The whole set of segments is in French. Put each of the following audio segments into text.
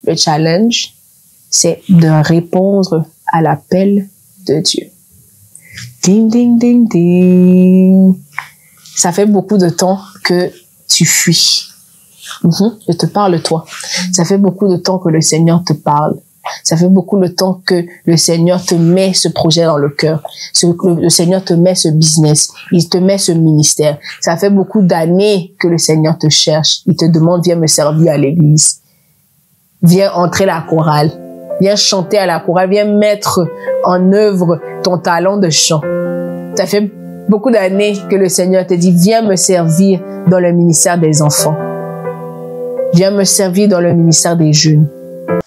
Le challenge, c'est de répondre à l'appel de Dieu. Ding, ding, ding, ding. Ça fait beaucoup de temps que tu fuis. Je te parle, toi. Ça fait beaucoup de temps que le Seigneur te parle. Ça fait beaucoup de temps que le Seigneur te met ce projet dans le cœur. Le Seigneur te met ce business. Il te met ce ministère. Ça fait beaucoup d'années que le Seigneur te cherche. Il te demande, viens me servir à l'église. Viens entrer à la chorale. Viens chanter à la chorale. Viens mettre en œuvre ton talent de chant. Ça fait beaucoup d'années que le Seigneur te dit, viens me servir dans le ministère des enfants. Viens me servir dans le ministère des jeunes.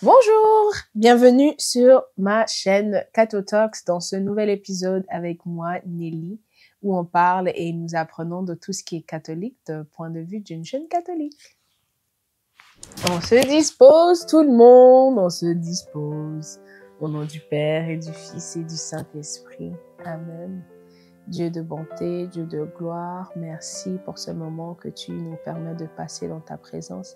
Bonjour, bienvenue sur ma chaîne Catotalks dans ce nouvel épisode avec moi, Nelly, où on parle et nous apprenons de tout ce qui est catholique du point de vue d'une jeune catholique. On se dispose tout le monde, on se dispose. Au nom du Père et du Fils et du Saint-Esprit. Amen. Dieu de bonté, Dieu de gloire, merci pour ce moment que tu nous permets de passer dans ta présence.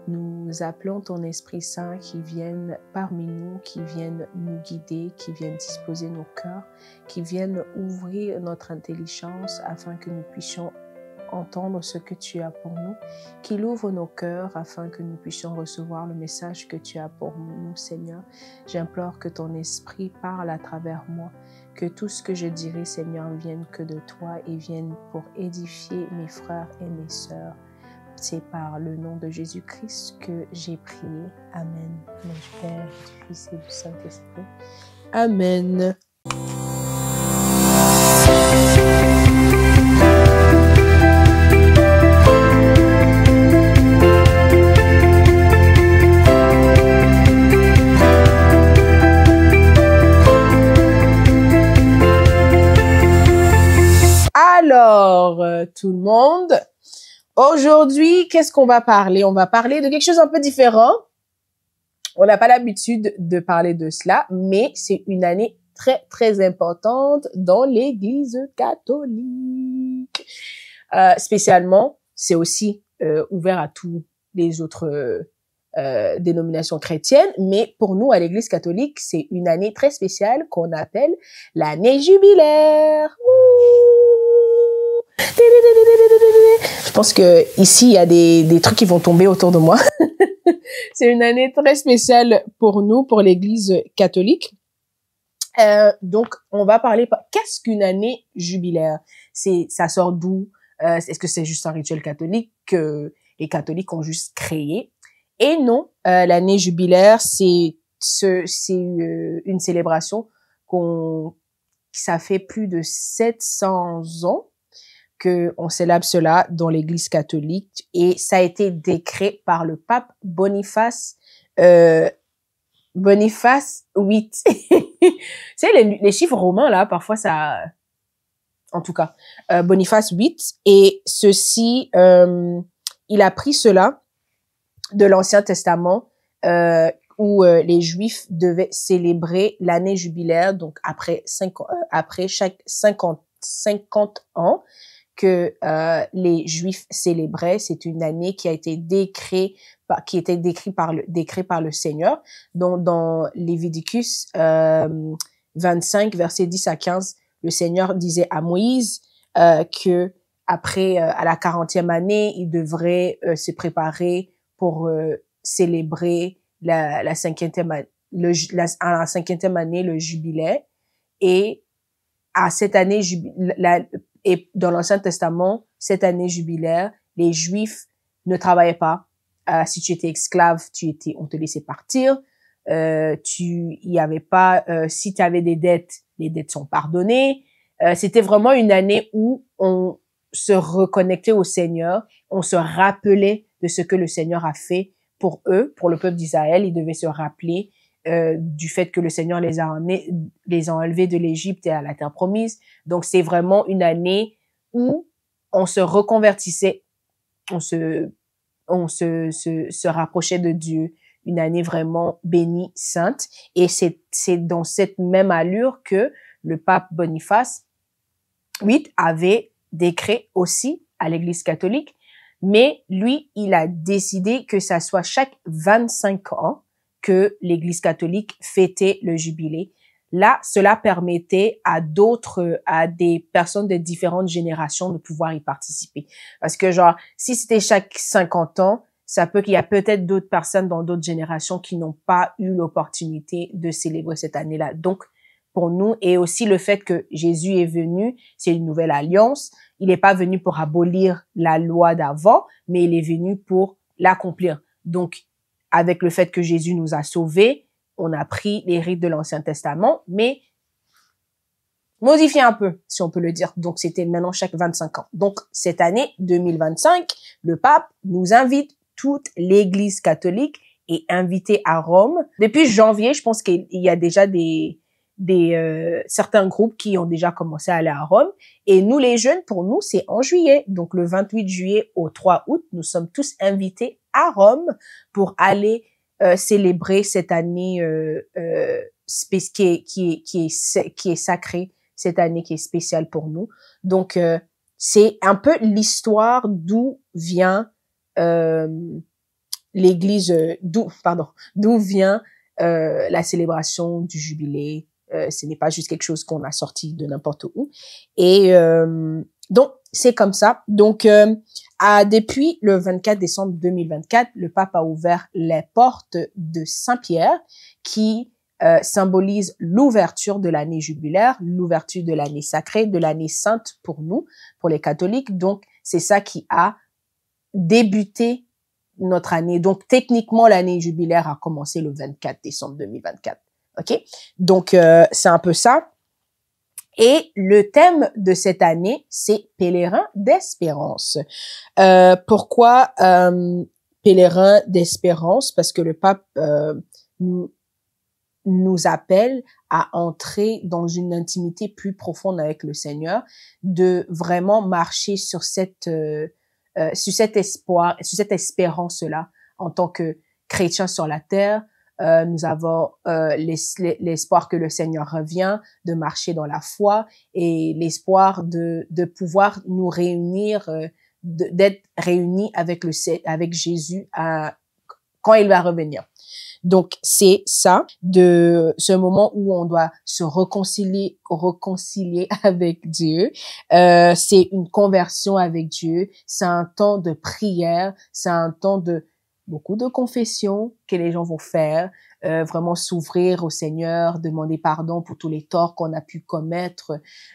Nous appelons ton Esprit Saint qui vienne parmi nous, qui vienne nous guider, qui vienne disposer nos cœurs, qui vienne ouvrir notre intelligence afin que nous puissions entendre ce que tu as pour nous, qu'il ouvre nos cœurs afin que nous puissions recevoir le message que tu as pour nous, Seigneur. J'implore que ton esprit parle à travers moi, que tout ce que je dirai, Seigneur, vienne que de toi et vienne pour édifier mes frères et mes sœurs. C'est par le nom de Jésus-Christ que j'ai prié. Amen. Au nom du Père, du Fils et du Saint-Esprit. Amen. Alors, tout le monde, aujourd'hui, qu'est-ce qu'on va parler? On va parler de quelque chose un peu différent. On n'a pas l'habitude de parler de cela, mais c'est une année très, très importante dans l'Église catholique. Spécialement, c'est aussi ouvert à tous les autres dénominations chrétiennes, mais pour nous, à l'Église catholique, c'est une année très spéciale qu'on appelle l'année jubilaire. Je pense que ici il y a des trucs qui vont tomber autour de moi. C'est une année très spéciale pour nous, pour l'Église catholique. Donc on va parler. Qu'est-ce qu'une année jubilaire? Ça sort d'où? Est-ce que c'est juste un rituel catholique que les catholiques ont juste créé? Et non, l'année jubilaire c'est une célébration ça fait plus de 700 ans qu'on célèbre cela dans l'Église catholique et ça a été décret par le pape Boniface VIII. C'est les chiffres romains là, parfois ça, en tout cas, Boniface VIII, et ceci, il a pris cela de l'Ancien Testament où les Juifs devaient célébrer l'année jubilaire, donc après chaque 50 ans que les Juifs célébraient. C'est une année qui a été décrit par le Seigneur. Donc dans Léviticus 25 versets 10 à 15, le Seigneur disait à Moïse que après à la 40e année, il devrait se préparer pour célébrer à la 50e année le jubilé, et à cette année et dans l'Ancien Testament, cette année jubilaire, les Juifs ne travaillaient pas. Si tu étais esclave, on te laissait partir. Il y avait pas, si tu avais des dettes, les dettes sont pardonnées. C'était vraiment une année où on se reconnectait au Seigneur, on se rappelait de ce que le Seigneur a fait pour eux, pour le peuple d'Israël. Ils devaient se rappeler du fait que le Seigneur les a enlevés de l'Égypte et à la terre promise. Donc c'est vraiment une année où on se reconvertissait, on se rapprochait de Dieu, une année vraiment bénie, sainte. Et c'est dans cette même allure que le pape Boniface VIII avait décret aussi à l'Église catholique, mais lui, il a décidé que ça soit chaque 25 ans, que l'Église catholique fêtait le jubilé. Là, cela permettait à des personnes de différentes générations de pouvoir y participer. Parce que genre, si c'était chaque 50 ans, ça peut qu'il y a peut-être d'autres personnes dans d'autres générations qui n'ont pas eu l'opportunité de célébrer cette année-là. Donc, pour nous, et aussi le fait que Jésus est venu, c'est une nouvelle alliance. Il n'est pas venu pour abolir la loi d'avant, mais il est venu pour l'accomplir. Donc, avec le fait que Jésus nous a sauvés, on a pris les rites de l'Ancien Testament, mais modifié un peu, si on peut le dire. Donc, c'était maintenant chaque 25 ans. Donc, cette année 2025, le pape nous invite toute l'Église catholique est invitée à Rome. Depuis janvier, je pense qu'il y a déjà certains groupes qui ont déjà commencé à aller à Rome. Et nous, les jeunes, pour nous, c'est en juillet. Donc, le 28 juillet au 3 août, nous sommes tous invités à Rome pour aller célébrer cette année qui est sacrée, cette année qui est spéciale pour nous. Donc, c'est un peu l'histoire d'où vient l'Église, d'où vient la célébration du jubilé. Ce n'est pas juste quelque chose qu'on a sorti de n'importe où. Et donc, c'est comme ça. Donc, depuis le 24 décembre 2024, le pape a ouvert les portes de Saint-Pierre qui symbolise l'ouverture de l'année jubilaire, l'ouverture de l'année sacrée, de l'année sainte pour nous, pour les catholiques. Donc, c'est ça qui a débuté notre année. Donc, techniquement, l'année jubilaire a commencé le 24 décembre 2024. OK? Donc, c'est un peu ça. Et le thème de cette année, c'est pèlerin d'espérance. Pourquoi pèlerin d'espérance? Parce que le pape nous appelle à entrer dans une intimité plus profonde avec le Seigneur, de vraiment marcher sur cet espoir, sur cette espérance-là en tant que chrétien sur la terre. Nous avons l'espoir que le Seigneur revient, de marcher dans la foi et l'espoir de pouvoir nous réunir, d'être réunis avec Jésus quand il va revenir. Donc, c'est ça, de ce moment où on doit se réconcilier avec Dieu. C'est une conversion avec Dieu. C'est un temps de prière. C'est un temps de beaucoup de confessions que les gens vont faire. Vraiment s'ouvrir au Seigneur, demander pardon pour tous les torts qu'on a pu commettre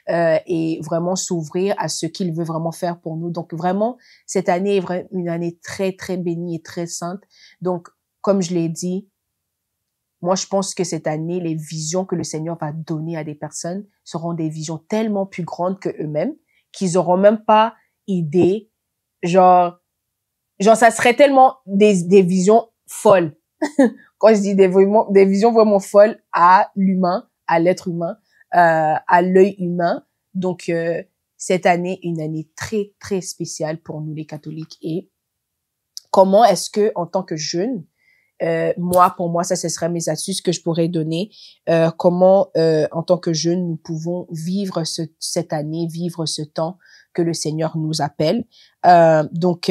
et vraiment s'ouvrir à ce qu'il veut vraiment faire pour nous. Donc, vraiment, cette année est une année très, très bénie et très sainte. Donc, comme je l'ai dit, moi, je pense que cette année, les visions que le Seigneur va donner à des personnes seront des visions tellement plus grandes que eux-mêmes, qu'ils auront même pas idée. Genre, ça serait tellement des visions folles. Quand je dis des visions vraiment folles à l'humain, à l'être humain, à l'œil humain. Donc, cette année, une année très, très spéciale pour nous, les catholiques. Et comment est-ce que, en tant que jeune, pour moi, ça, ce serait mes astuces que je pourrais donner. Comment, en tant que jeunes, nous pouvons vivre cette année, vivre ce temps que le Seigneur nous appelle. Donc,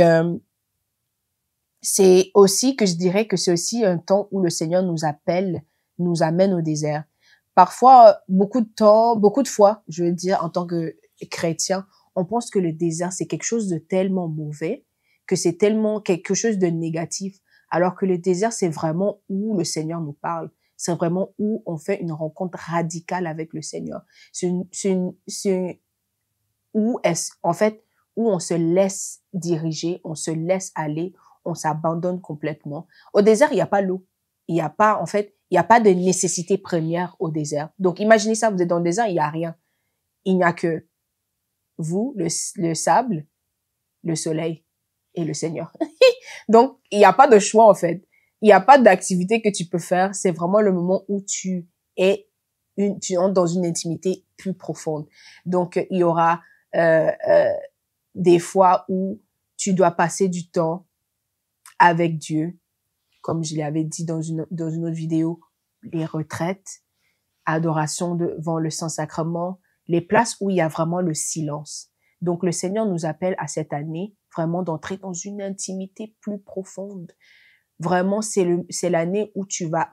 c'est aussi que je dirais que c'est aussi un temps où le Seigneur nous appelle, nous amène au désert. Parfois, beaucoup de fois, je veux dire, en tant que chrétien, on pense que le désert, c'est quelque chose de tellement mauvais, que c'est tellement quelque chose de négatif. Alors que le désert, c'est vraiment où le Seigneur nous parle. C'est vraiment où on fait une rencontre radicale avec le Seigneur. En fait, où on se laisse diriger, on se laisse aller, on s'abandonne complètement. Au désert, il n'y a pas l'eau. Il n'y a pas de nécessité première au désert. Donc, imaginez ça, vous êtes dans le désert, il n'y a rien. Il n'y a que vous, le sable, le soleil et le Seigneur. Donc, il n'y a pas de choix, en fait. Il n'y a pas d'activité que tu peux faire. C'est vraiment le moment où tu entres dans une intimité plus profonde. Donc, il y aura des fois où tu dois passer du temps avec Dieu. Comme je l'avais dit dans une autre vidéo, les retraites, adoration devant le Saint-Sacrement, les places où il y a vraiment le silence. Donc, le Seigneur nous appelle à cette année vraiment d'entrer dans une intimité plus profonde, Vraiment, c'est l'année où tu vas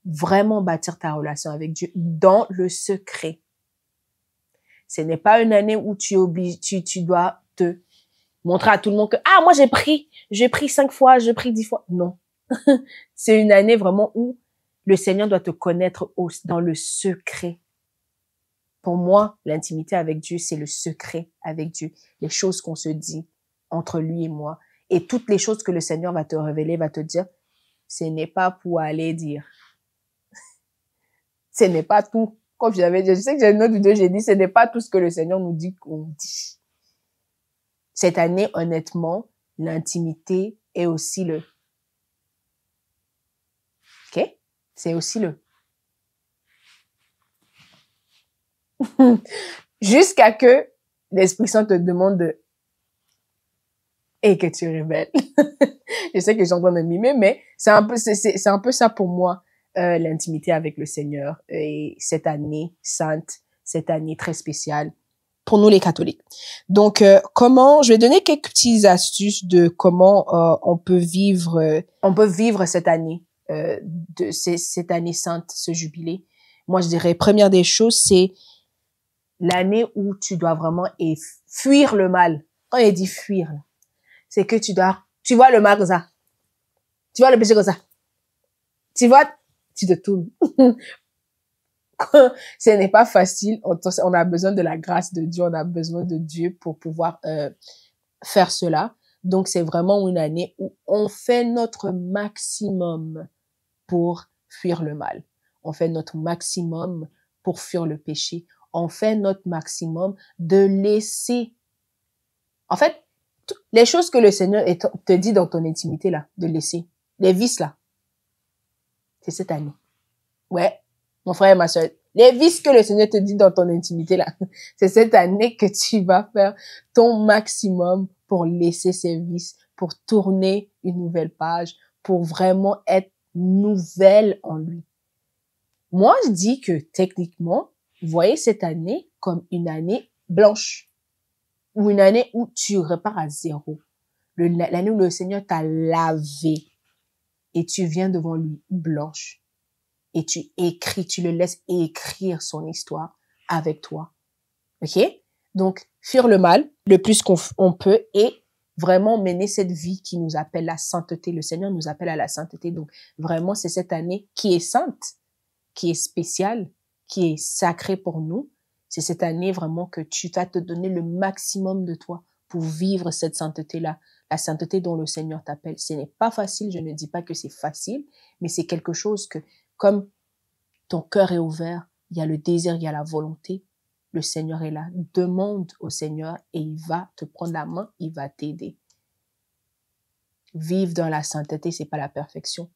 vraiment bâtir ta relation avec Dieu dans le secret. Ce n'est pas une année où tu dois te montrer à tout le monde que, ah, moi j'ai pris 5 fois, j'ai pris 10 fois. Non. C'est une année vraiment où le Seigneur doit te connaître dans le secret. Pour moi, l'intimité avec Dieu, c'est le secret avec Dieu. Les choses qu'on se dit entre lui et moi. Et toutes les choses que le Seigneur va te révéler, va te dire, ce n'est pas pour aller dire. Ce n'est pas tout. Comme je sais que j'ai une autre vidéo, j'ai dit, ce n'est pas tout ce que le Seigneur nous dit qu'on dit. Cette année, honnêtement, l'intimité est aussi OK? C'est aussi jusqu'à que l'Esprit Saint te demande et que tu révèles. Je sais que j'ai en train de mimer, mais c'est un peu ça pour moi, l'intimité avec le Seigneur et cette année sainte, cette année très spéciale pour nous les catholiques. Donc, je vais donner quelques petites astuces de comment on peut vivre cette année, cette année sainte, ce jubilé. Moi, je dirais, première des choses, c'est l'année où tu dois vraiment fuir le mal. Quand il dit fuir, c'est que tu vois le mal comme ça. Tu vois le péché comme ça. Tu te tournes. Ce n'est pas facile. On a besoin de la grâce de Dieu. On a besoin de Dieu pour pouvoir faire cela. Donc, c'est vraiment une année où on fait notre maximum pour fuir le mal. On fait notre maximum pour fuir le péché. On fait notre maximum de laisser. En fait, les choses que le Seigneur te dit dans ton intimité, là, de laisser. Les vices, là. C'est cette année. Ouais, mon frère et ma soeur. Les vices que le Seigneur te dit dans ton intimité, là. C'est cette année que tu vas faire ton maximum pour laisser ces vices, pour tourner une nouvelle page, pour vraiment être nouvelle en lui. Moi, je dis que techniquement, voyez cette année comme une année blanche ou une année où tu repars à zéro. L'année où le Seigneur t'a lavé et tu viens devant lui blanche et tu le laisses écrire son histoire avec toi. OK? Donc, fuir le mal le plus qu'on peut et vraiment mener cette vie qui nous appelle la sainteté. Le Seigneur nous appelle à la sainteté. Donc, vraiment, c'est cette année qui est sainte, qui est spéciale, qui est sacrée pour nous. C'est cette année vraiment que tu vas te donner le maximum de toi pour vivre cette sainteté-là, la sainteté dont le Seigneur t'appelle. Ce n'est pas facile, je ne dis pas que c'est facile, mais c'est quelque chose que, comme ton cœur est ouvert, il y a le désir, il y a la volonté, le Seigneur est là. Demande au Seigneur et il va te prendre la main, il va t'aider. Vivre dans la sainteté, c'est pas la perfection.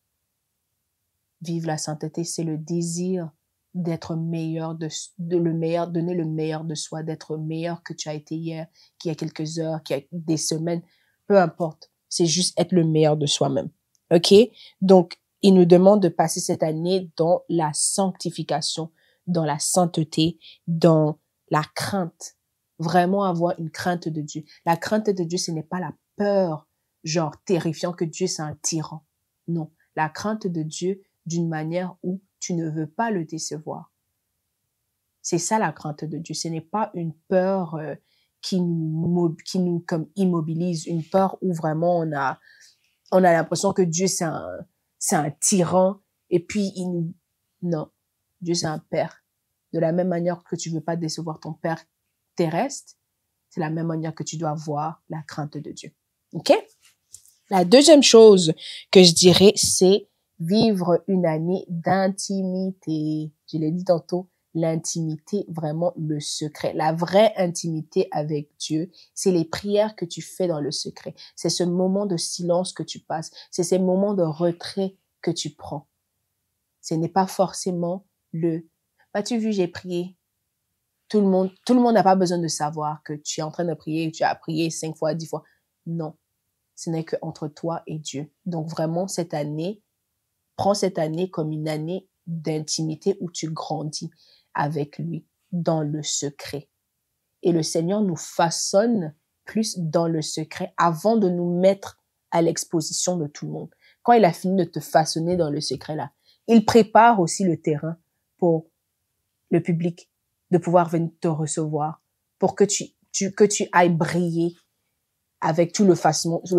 Vivre la sainteté, c'est le désir d'être meilleur, donner le meilleur de soi, d'être meilleur que tu as été hier, qu'il y a quelques heures, qu'il y a des semaines, peu importe. C'est juste être le meilleur de soi-même. OK? Donc, il nous demande de passer cette année dans la sanctification, dans la sainteté, dans la crainte. Vraiment avoir une crainte de Dieu. La crainte de Dieu, ce n'est pas la peur, genre terrifiant que Dieu c'est un tyran. Non. La crainte de Dieu d'une manière où tu ne veux pas le décevoir. C'est ça la crainte de Dieu. Ce n'est pas une peur qui nous comme immobilise, une peur où vraiment on a l'impression que Dieu c'est un tyran et puis non, Dieu c'est un père. De la même manière que tu veux pas décevoir ton père terrestre, c'est la même manière que tu dois avoir la crainte de Dieu. OK? La deuxième chose que je dirais, c'est vivre une année d'intimité. Je l'ai dit tantôt, l'intimité, vraiment le secret. La vraie intimité avec Dieu, c'est les prières que tu fais dans le secret. C'est ce moment de silence que tu passes. C'est ces moments de retrait que tu prends. Ce n'est pas forcément as-tu vu, j'ai prié. Tout le monde n'a pas besoin de savoir que tu es en train de prier, que tu as prié 5 fois, 10 fois. Non. Ce n'est que entre toi et Dieu. Donc vraiment, prends cette année comme une année d'intimité où tu grandis avec lui dans le secret. Et le Seigneur nous façonne plus dans le secret avant de nous mettre à l'exposition de tout le monde. Quand il a fini de te façonner dans le secret là, il prépare aussi le terrain pour le public de pouvoir venir te recevoir, pour que tu ailles briller avec tout le façonnement. Je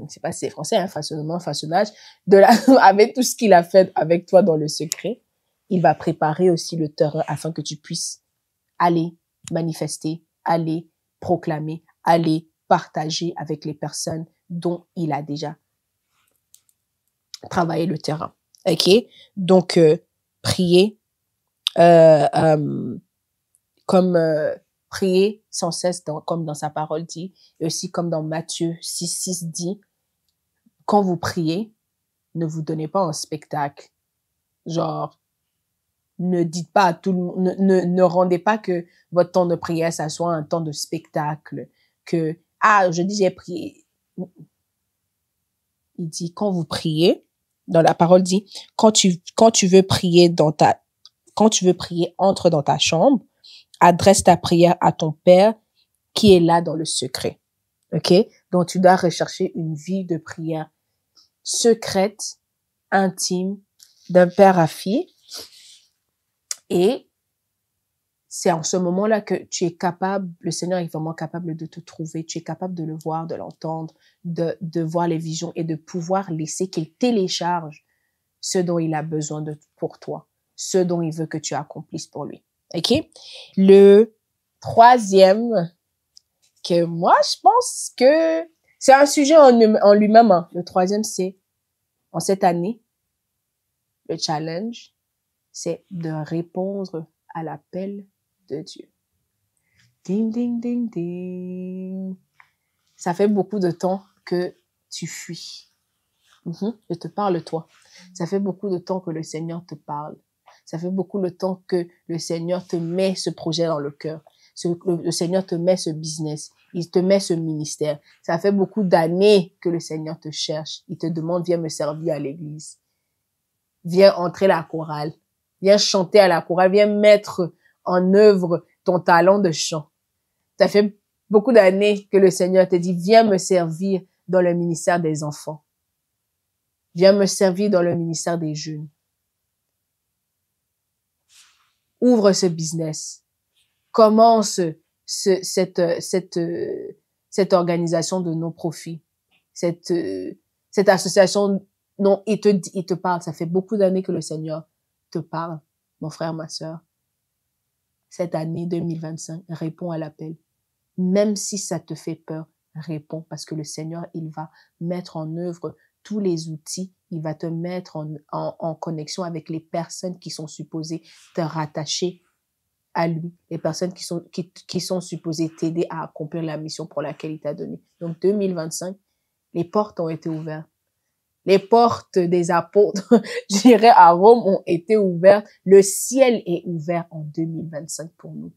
ne sais pas si c'est français, hein, façonnement, façonnage, avec tout ce qu'il a fait avec toi dans le secret. Il va préparer aussi le terrain afin que tu puisses aller manifester, aller proclamer, aller partager avec les personnes dont il a déjà travaillé le terrain. OK? Donc, prier, prier sans cesse, comme dans sa parole dit, et aussi comme dans Matthieu 6 dit, quand vous priez, ne vous donnez pas un spectacle. Genre, ne dites pas à tout le monde, ne rendez pas que votre temps de prière, ça soit un temps de spectacle, que, je dis j'ai prié. Il dit, quand vous priez, dans la parole dit, quand tu veux prier entre dans ta chambre, adresse ta prière à ton Père qui est là dans le secret. OK? Donc, tu dois rechercher une vie de prière secrète, intime, d'un père à fille. Et c'est en ce moment-là que tu es capable, le Seigneur est vraiment capable de te trouver, tu es capable de le voir, de l'entendre, de voir les visions et de pouvoir laisser qu'il télécharge ce dont il a besoin pour toi, ce dont il veut que tu accomplisses pour lui. OK? Le troisième, que moi, je pense que c'est un sujet en lui-même. Hein. Le troisième, c'est, en cette année, le challenge, c'est de répondre à l'appel de Dieu. Ding, ding, ding, ding. Ça fait beaucoup de temps que tu fuis. Je te parle, toi. Ça fait beaucoup de temps que le Seigneur te parle. Ça fait beaucoup de temps que le Seigneur te met ce projet dans le cœur. Le Seigneur te met ce business. Il te met ce ministère. Ça fait beaucoup d'années que le Seigneur te cherche. Il te demande, viens me servir à l'église. Viens entrer la chorale. Viens chanter à la chorale. Viens mettre en œuvre ton talent de chant. Ça fait beaucoup d'années que le Seigneur te dit, viens me servir dans le ministère des enfants. Viens me servir dans le ministère des jeunes. Ouvre ce business. Commence cette organisation de non-profit. Cette association, non, il te parle. Ça fait beaucoup d'années que le Seigneur te parle, mon frère, ma sœur. Cette année 2025, réponds à l'appel. Même si ça te fait peur, réponds parce que le Seigneur, il va mettre en œuvre tous les outils. Il va te mettre en connexion avec les personnes qui sont supposées te rattacher à lui, les personnes qui sont supposées t'aider à accomplir la mission pour laquelle il t'a donné. Donc 2025, les portes ont été ouvertes. Les portes des apôtres, je dirais, à Rome ont été ouvertes. Le ciel est ouvert en 2025 pour nous.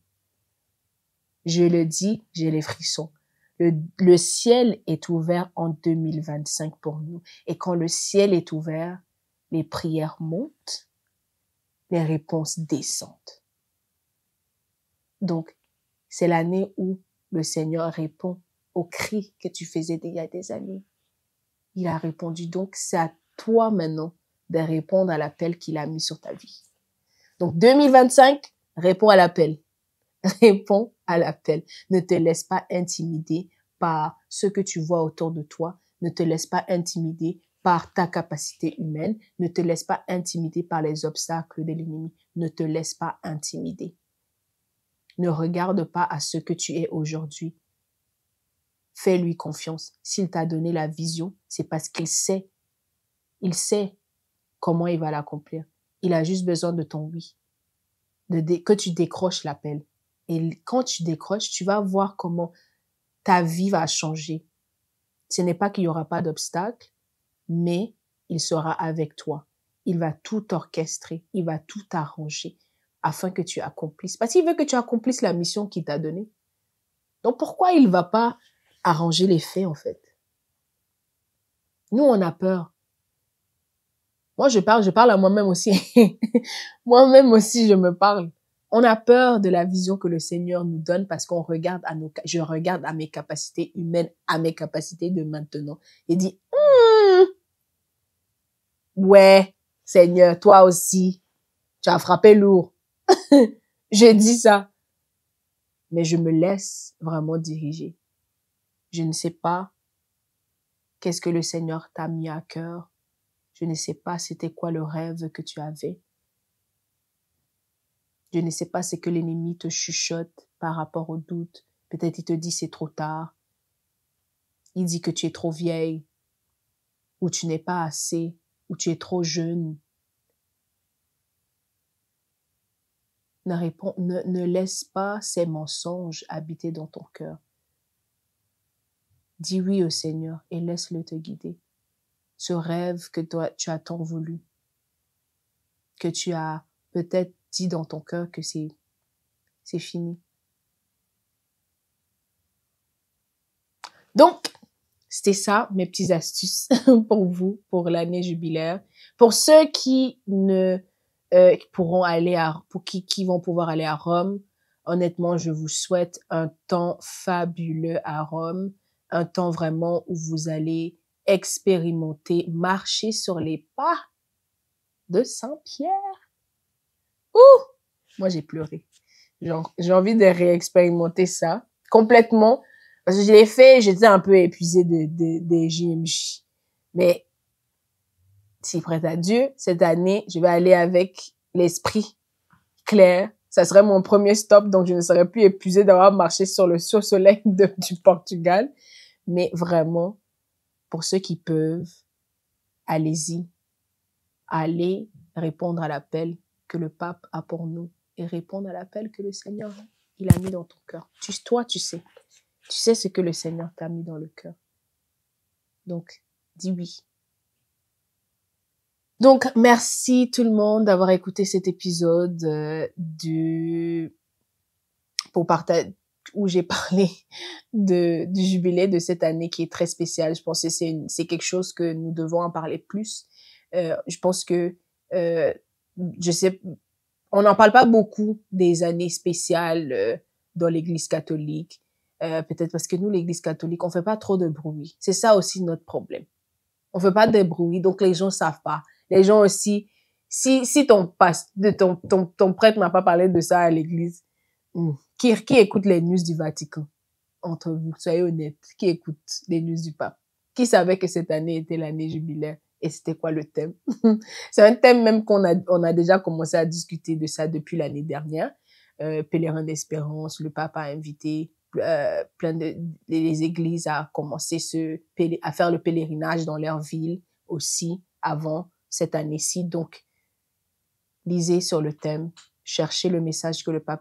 Je le dis, j'ai les frissons. Le ciel est ouvert en 2025 pour nous. Et quand le ciel est ouvert, les prières montent, les réponses descendent. Donc, c'est l'année où le Seigneur répond aux cris que tu faisais il y a des années. Il a répondu. Donc, c'est à toi maintenant de répondre à l'appel qu'il a mis sur ta vie. Donc, 2025, réponds à l'appel. Réponds à l'appel. Ne te laisse pas intimider par ce que tu vois autour de toi. Ne te laisse pas intimider par ta capacité humaine. Ne te laisse pas intimider par les obstacles de l'ennemi. Ne te laisse pas intimider. Ne regarde pas à ce que tu es aujourd'hui. Fais-lui confiance. S'il t'a donné la vision, c'est parce qu'il sait. Il sait comment il va l'accomplir. Il a juste besoin de ton oui. Que tu décroches l'appel. Et quand tu décroches, tu vas voir comment ta vie va changer. Ce n'est pas qu'il n'y aura pas d'obstacle, mais il sera avec toi. Il va tout orchestrer. Il va tout arranger afin que tu accomplisses. Parce qu'il veut que tu accomplisses la mission qu'il t'a donnée. Donc, pourquoi il va pas arranger les faits, en fait? Nous, on a peur. Moi, je parle à moi-même aussi. Moi-même aussi, je me parle. On a peur de la vision que le Seigneur nous donne parce qu'on regarde je regarde à mes capacités humaines, à mes capacités de maintenant et dit, ouais, Seigneur, toi aussi, tu as frappé lourd. J'ai dit ça. Mais je me laisse vraiment diriger. Je ne sais pas qu'est-ce que le Seigneur t'a mis à cœur. Je ne sais pas c'était quoi le rêve que tu avais. Je ne sais pas ce que l'ennemi te chuchote par rapport au doute. Peut-être il te dit c'est trop tard. Il dit que tu es trop vieille, ou tu n'es pas assez, ou tu es trop jeune. Ne laisse pas ces mensonges habiter dans ton cœur. Dis oui au Seigneur et laisse-le te guider. Ce rêve que toi, tu as tant voulu, que tu as peut-être dit dans ton cœur que c'est fini. Donc, c'était ça, mes petites astuces pour vous, pour l'année jubilaire. Pour ceux qui ne pourront aller qui vont pouvoir aller à Rome, honnêtement, je vous souhaite un temps fabuleux à Rome, un temps vraiment où vous allez expérimenter, marcher sur les pas de Saint-Pierre. Ouh! Moi, j'ai pleuré. J'ai envie de réexpérimenter ça complètement. Parce que je l'ai fait, j'étais un peu épuisée des JMJ. Mais, si prête à Dieu, cette année, je vais aller avec l'esprit clair. Ça serait mon premier stop, donc je ne serais plus épuisée d'avoir marché sur le soleil du Portugal. Mais vraiment, pour ceux qui peuvent, allez-y. Allez répondre à l'appel que le pape a pour nous et répondre à l'appel que le Seigneur, il a mis dans ton cœur. Toi, tu sais. Tu sais ce que le Seigneur t'a mis dans le cœur. Donc, dis oui. Donc, merci tout le monde d'avoir écouté cet épisode où j'ai parlé du jubilé de cette année qui est très spécial. Je pense que c'est quelque chose que nous devons en parler plus. Je pense que, on n'en parle pas beaucoup des années spéciales dans l'Église catholique. Peut-être parce que nous, l'Église catholique, on fait pas trop de bruit. C'est ça aussi notre problème. On fait pas de bruit, donc les gens savent pas. Les gens aussi, si ton prêtre n'a pas parlé de ça à l'église, qui écoute les news du Vatican? Entre vous, soyez honnêtes. Qui écoute les news du pape? Qui savait que cette année était l'année jubilaire? Et c'était quoi le thème? C'est un thème même on a déjà commencé à discuter de ça depuis l'année dernière. Pèlerin d'espérance, le pape a invité les églises à commencer à faire le pèlerinage dans leur ville aussi avant cette année-ci. Donc, lisez sur le thème, cherchez le message que le pape